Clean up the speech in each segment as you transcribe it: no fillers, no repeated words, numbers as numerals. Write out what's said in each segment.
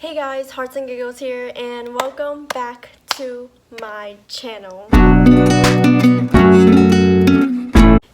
Hey guys, Hearts and Giggles here, and welcome back to my channel.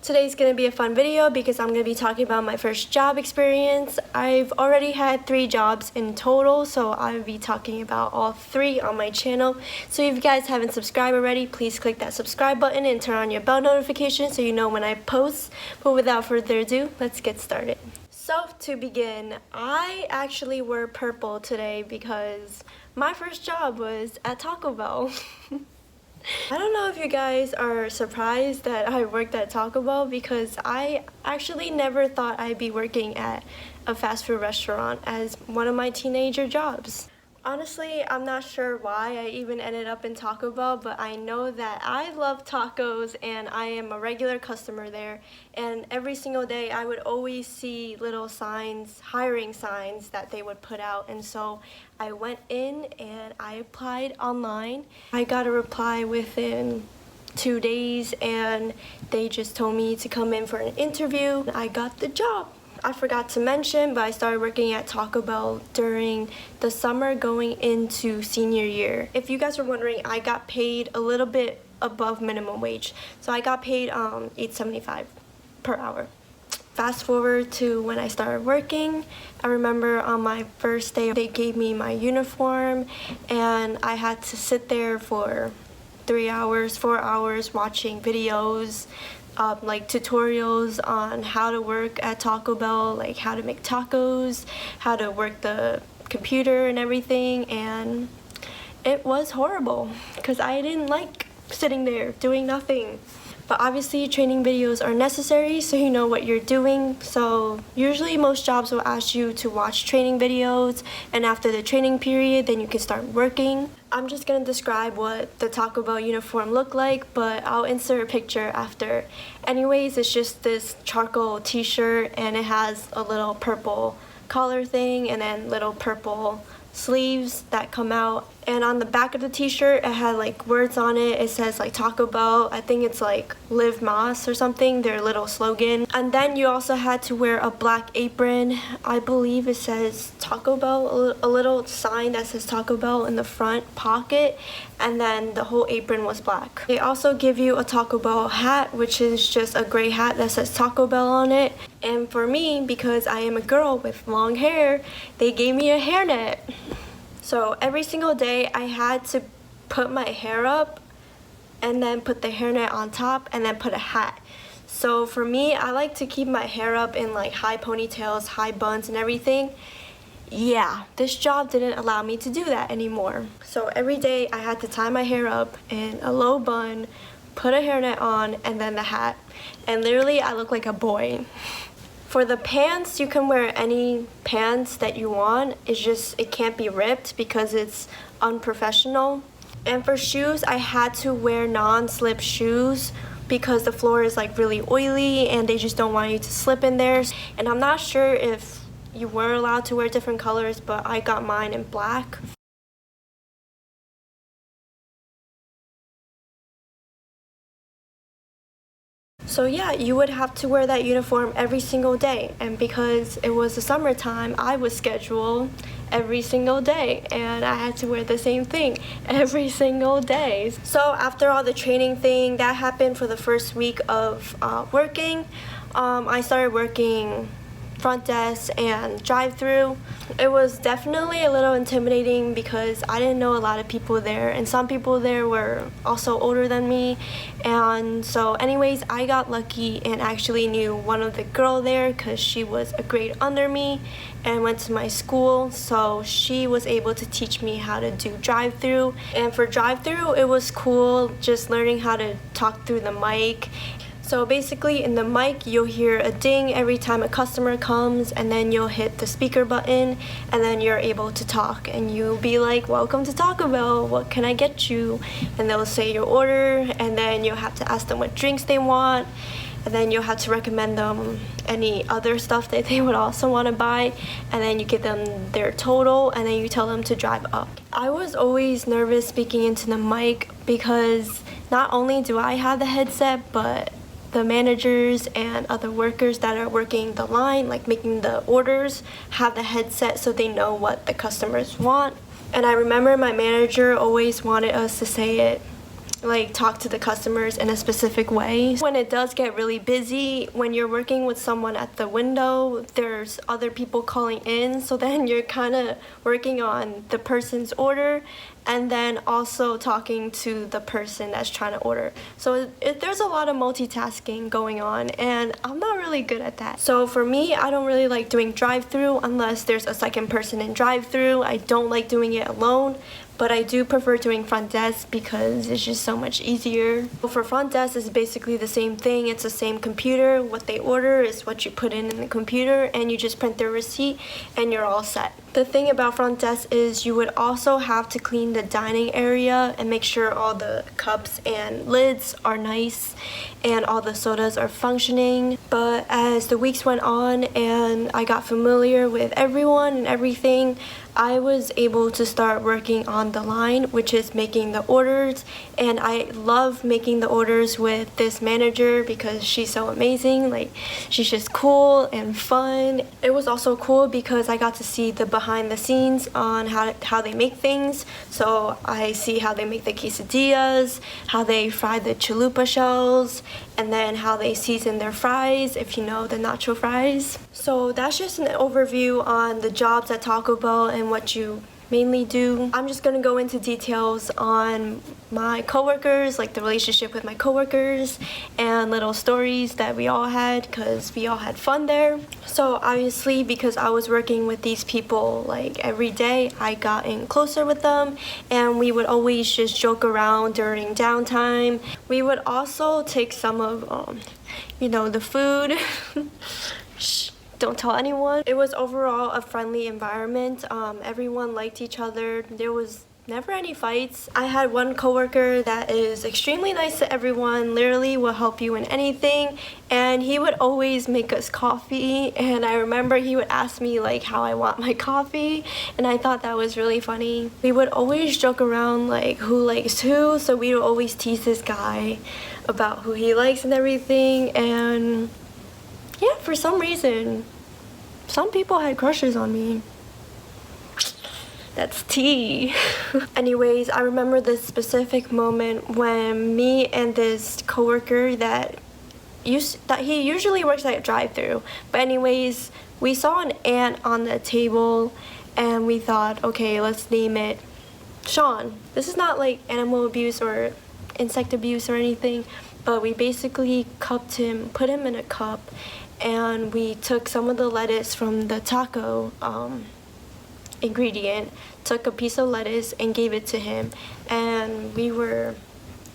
Today's gonna be a fun video because I'm gonna be talking about my first job experience. I've already had 3 jobs in total, so I'll be talking about all 3 on my channel. So if you guys haven't subscribed already, please click that subscribe button and turn on your bell notification so you know when I post. But without further ado, let's get started. So to begin, I actually wore purple today because my first job was at Taco Bell. I don't know if you guys are surprised that I worked at Taco Bell because I actually never thought I'd be working at a fast food restaurant as one of my teenager jobs. Honestly, I'm not sure why I even ended up in Taco Bell, but I know that I love tacos and I am a regular customer there. And every single day I would always see little signs, hiring signs that they would put out. And so I went in and I applied online. I got a reply within 2 days and they just told me to come in for an interview. I got the job. I forgot to mention, but I started working at Taco Bell during the summer going into senior year. If you guys are wondering, I got paid a little bit above minimum wage. So I got paid $8.75 per hour. Fast forward to when I started working, I remember on my first day they gave me my uniform and I had to sit there for 3 hours, 4 hours watching videos, like tutorials on how to work at Taco Bell, like how to make tacos, how to work the computer and everything, and it was horrible because I didn't like sitting there doing nothing. But obviously training videos are necessary so you know what you're doing. So usually most jobs will ask you to watch training videos, and after the training period then you can start working. I'm just gonna describe what the Taco Bell uniform looked like, but I'll insert a picture after. Anyways, it's just this charcoal t-shirt and it has a little purple collar thing and then little purple sleeves that come out, and on the back of the t-shirt it had like words on it. It says like Taco Bell, I think it's like Live Más or something, their little slogan. And then you also had to wear a black apron. I believe it says Taco Bell, a little sign that says Taco Bell in the front pocket, and then the whole apron was black. They also give you a Taco Bell hat, which is just a gray hat that says Taco Bell on it. And for me, because I am a girl with long hair, they gave me a hairnet. So every single day I had to put my hair up and then put the hairnet on top and then put a hat. So for me, I like to keep my hair up in like high ponytails, high buns and everything. Yeah, this job didn't allow me to do that anymore. So every day I had to tie my hair up in a low bun, put a hairnet on, and then the hat. And literally I look like a boy. For the pants, you can wear any pants that you want. It's just, it can't be ripped because it's unprofessional. And for shoes, I had to wear non-slip shoes because the floor is like really oily and they just don't want you to slip in there. And I'm not sure if you were allowed to wear different colors, but I got mine in black. So yeah, you would have to wear that uniform every single day, and because it was the summertime, I was scheduled every single day and I had to wear the same thing every single day. So after all the training thing that happened for the first week of working, I started working front desk and drive-through. It was definitely a little intimidating because I didn't know a lot of people there, and some people there were also older than me. And so anyways, I got lucky and actually knew one of the girl there because she was a grade under me and went to my school, so she was able to teach me how to do drive-through. And for drive-through, it was cool just learning how to talk through the mic. So basically in the mic, you'll hear a ding every time a customer comes, and then you'll hit the speaker button and then you're able to talk, and you'll be like, welcome to Taco Bell, what can I get you? And they'll say your order, and then you'll have to ask them what drinks they want, and then you'll have to recommend them any other stuff that they would also want to buy, and then you give them their total and then you tell them to drive up. I was always nervous speaking into the mic because not only do I have the headset, but the managers and other workers that are working the line, like making the orders, have the headset so they know what the customers want. And I remember my manager always wanted us to say it, like talk to the customers in a specific way. When it does get really busy, when you're working with someone at the window, there's other people calling in, so then you're kind of working on the person's order and then also talking to the person that's trying to order. So there's a lot of multitasking going on, and I'm not really good at that. So for me, I don't really like doing drive-through unless there's a second person in drive-through. I don't like doing it alone, but I do prefer doing front desk because it's just so much easier. For front desk, it's basically the same thing. It's the same computer. What they order is what you put in the computer, and you just print their receipt and you're all set. The thing about front desk is you would also have to clean the dining area and make sure all the cups and lids are nice and all the sodas are functioning. But as the weeks went on and I got familiar with everyone and everything, I was able to start working on the line, which is making the orders. And I love making the orders with this manager because she's so amazing. Like, she's just cool and fun. It was also cool because I got to see the behind the scenes on how they make things. So I see how they make the quesadillas, how they fry the chalupa shells, and then how they season their fries, if you know the nacho fries. So that's just an overview on the jobs at Taco Bell and what you mainly do. I'm just gonna go into details on my coworkers, like the relationship with my coworkers, and little stories that we all had because we all had fun there. So obviously, because I was working with these people like every day, I got in closer with them, and we would always just joke around during downtime. We would also take some of the food. Shh. Don't tell anyone. It was overall a friendly environment. Everyone liked each other. There was never any fights. I had one coworker that is extremely nice to everyone, literally will help you in anything, and he would always make us coffee. And I remember he would ask me like how I want my coffee, and I thought that was really funny. We would always joke around like who likes who, so we would always tease this guy about who he likes and everything. And yeah, for some reason, some people had crushes on me. That's tea. Anyways, I remember this specific moment when me and this coworker that he usually works at a drive-thru. But anyways, we saw an ant on the table and we thought, okay, let's name it Sean. This is not like animal abuse or insect abuse or anything, but we basically cupped him, put him in a cup, and we took some of the lettuce from the taco ingredient, took a piece of lettuce and gave it to him, and we were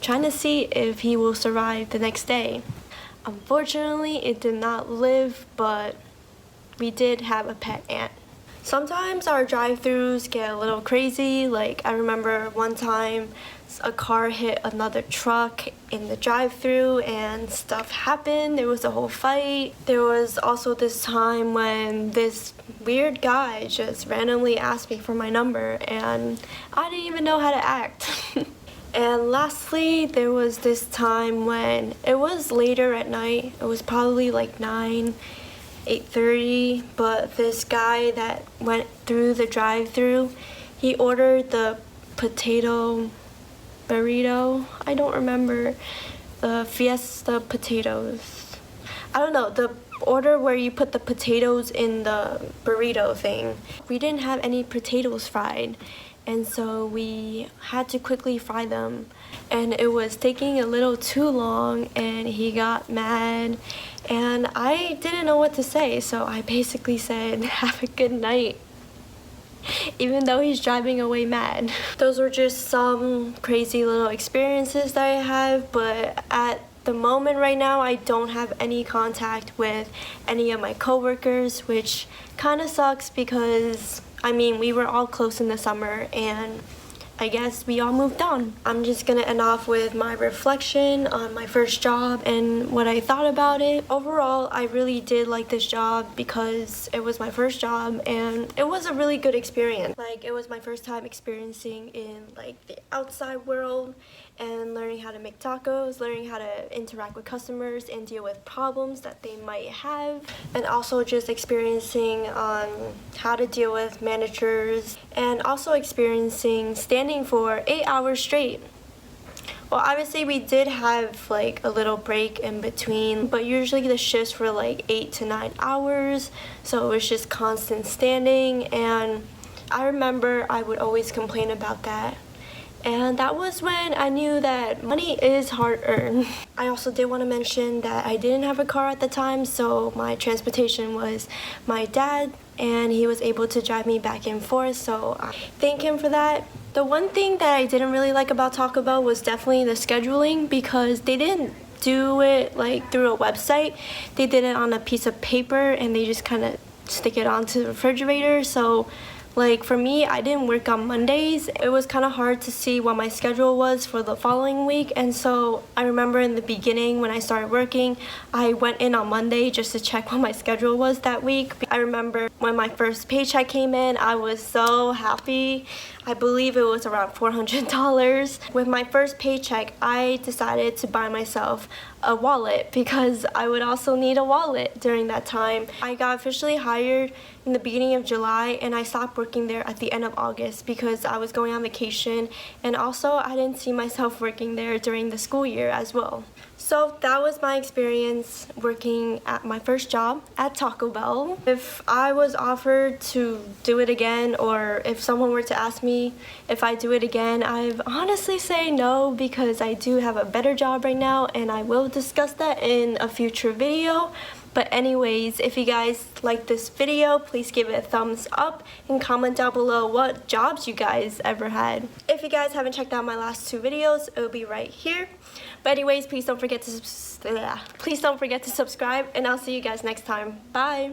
trying to see if he will survive the next day. Unfortunately, it did not live, but we did have a pet ant. Sometimes our drive-thrus get a little crazy. Like, I remember one time a car hit another truck in the drive-thru and stuff happened. There was a whole fight. There was also this time when this weird guy just randomly asked me for my number and I didn't even know how to act. And lastly, there was this time when it was later at night. It was probably like 8:30, but this guy that went through the drive-thru, he ordered the potato burrito. I don't remember. The Fiesta potatoes. I don't know, the order where you put the potatoes in the burrito thing. We didn't have any potatoes fried, and so we had to quickly fry them, and it was taking a little too long, and he got mad, and I didn't know what to say, so I basically said, have a good night, even though he's driving away mad. Those were just some crazy little experiences that I have, but at the moment right now, I don't have any contact with any of my coworkers, which kind of sucks because, I mean, we were all close in the summer, and I guess we all moved on. I'm just gonna end off with my reflection on my first job and what I thought about it. Overall, I really did like this job because it was my first job and it was a really good experience. Like, it was my first time experiencing in like the outside world and learning how to make tacos, learning how to interact with customers and deal with problems that they might have, and also just experiencing on how to deal with managers, and also experiencing standing for 8 hours straight. Well, obviously we did have like a little break in between, but usually the shifts were like 8 to 9 hours, so it was just constant standing, and I remember I would always complain about that. And that was when I knew that money is hard earned. I also did want to mention that I didn't have a car at the time, so my transportation was my dad, and he was able to drive me back and forth, so I thank him for that. The one thing that I didn't really like about Taco Bell was definitely the scheduling, because they didn't do it like through a website. They did it on a piece of paper and they just kind of stick it onto the refrigerator. So like for me, I didn't work on Mondays. It was kind of hard to see what my schedule was for the following week, and so I remember in the beginning when I started working, I went in on Monday just to check what my schedule was that week. I remember when my first paycheck came in, I was so happy. I believe it was around $400. With my first paycheck, I decided to buy myself a wallet because I would also need a wallet during that time. I got officially hired in the beginning of July, and I stopped working there at the end of August because I was going on vacation, and also I didn't see myself working there during the school year as well. So that was my experience working at my first job at Taco Bell. If I was offered to do it again, or if someone were to ask me if I do it again, I'd honestly say no, because I do have a better job right now, and I will discuss that in a future video. But anyways, if you guys like this video, please give it a thumbs up and comment down below what jobs you guys ever had. If you guys haven't checked out my last 2 videos, it will be right here. But anyways, please don't forget to subscribe, and I'll see you guys next time. Bye!